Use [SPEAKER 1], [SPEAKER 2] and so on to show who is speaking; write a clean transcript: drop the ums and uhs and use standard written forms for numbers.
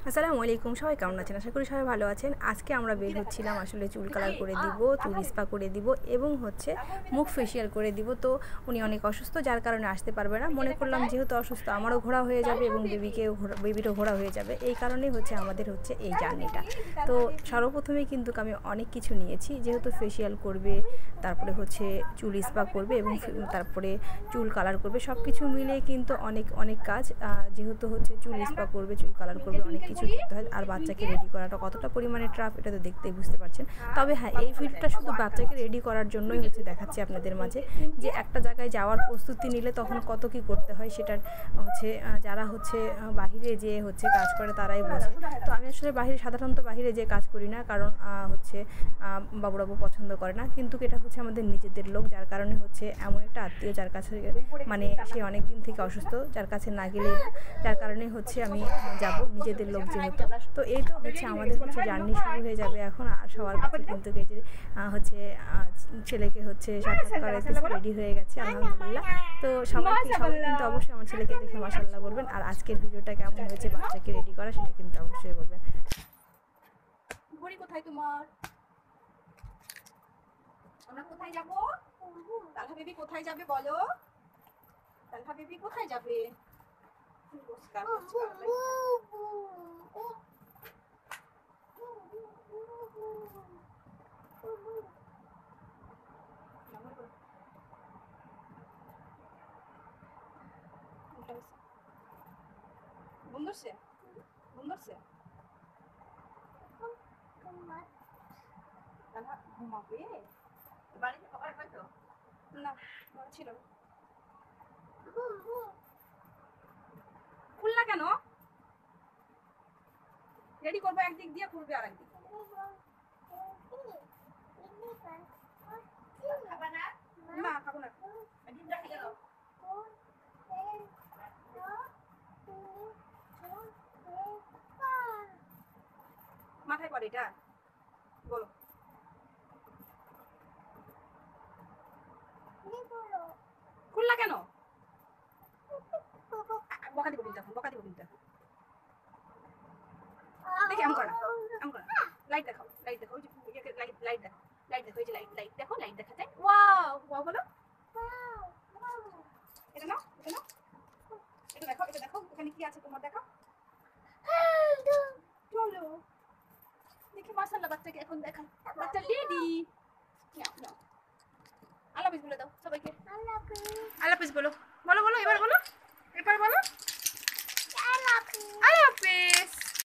[SPEAKER 1] আসসালামু আলাইকুম, সবাই কেমন আছেন? আশা করি সবাই ভালো আছেন। আজকে আমরা বের হচ্ছিলাম আসলে চুল কালার করে দিব, চুল স্পা করে দিব এবং মুখ ফেসিয়াল করে দিব। তো উনি অনেক অসুস্থ, যার কারণে আসতে পারবে না। মনে করলাম যেহেতু অসুস্থ আমারও ঘোরা হয়ে যাবে এবং বেবিরও ঘোরা হয়ে যাবে, এই কারণেই আমাদের এই জার্নিটা। তো সর্বপ্রথমেই কিন্তু আমি অনেক কিছু নিয়েছি, যেহেতু ফেসিয়াল করবে, তারপরে চুল স্পা করবে এবং তারপরে চুল কালার করবে, সব কিছু মিলে কিন্তু অনেক অনেক কাজ। যেহেতু চুল স্পা করবে, চুল কালার করবে, অনেক কিছু করতে হয়। আর বাচ্চাকে রেডি করাটা কতটা পরিমাণে টাফ এটা তো দেখতেই বুঝতে পারছেন। তবে হ্যাঁ, এই ভিডিওটা শুধু বাচ্চাকে রেডি করার জন্যই দেখাচ্ছি আপনাদের মাঝে, যে একটা জায়গায় যাওয়ার প্রস্তুতি নিলে তখন কত কি করতে হয় সেটার যারা বাহিরে যে কাজ করে তারাই বোঝে। তো আমি আসলে সাধারণত বাহিরে যে কাজ করি না, কারণ বাবুরাবু পছন্দ করে না, কিন্তু এটা আমাদের নিজেদের লোক, যার কারণে এমন একটা আত্মীয় যার কাছে সে অনেক দিন থেকে অসুস্থ, যার কাছে না গেলে, যার কারণে আমি যাব, নিজেদের লোক যেহেতু। তো এই তো আমাদের জার্নি শুরু হয়ে যাবে এখন। আর সবার কাছে কিন্তু ছেলেকে সাক্ষাৎ করাইতে রেডি হয়ে গেছে আলহামদুলিল্লাহ। তো সবাই কিন্তু অবশ্যই আমার ছেলেকে দেখে মাশাআল্লাহ বলবেন। আর আজকের ভিডিওটা কেমন হয়েছে বাচ্চাকে রেডি করা, সেটা কিন্তু অবশ্যই বলবেন।
[SPEAKER 2] ঘড়ি কোথায় তোমার? আমরা কোথায় যাব? তালহা বেবি কোথায় যাবে বলো? তালহা বেবি কোথায় যাবে? বন্ধুরছে বন্ধুরছে তালহা ঘুমাবে বাড়িতে খাবার খাইতো না, ছিল খুলনা কেন? রেডি করবো একদিক দিয়ে, করবে আর একদিক। না খাবো না, মাথায় পড়ে এটা বলো। খুলনা কেন? বকা দিব কিন্তু এখন, বকা দিব কিন্তু এখন। দেখি আম করা, আম করা। লাইট দেখাও, লাইট দেখাও, ওই যে লাইট লাইট দেখো, লাইট দেখো, ওই যে লাইট লাইট দেখো, লাইট দেখা যায়। ওয়াও ওয়াও বলো। এটা নাও, এটা নাও, এটা দেখো, এটা দেখো ওখানে কি আছে তোমার, দেখো। চলো দেখি মাশাআল্লাহ বাচ্চাকে এখন দেখাই, বাচ্চা রেডি। নাও নাও, আল্লাহ হাফেজ বলে দাও সবাইকে। আল্লাহ হাফেজ বলো, বলো বলো, এবার বলো, এবার বলো আল্লাহ হাফেজ।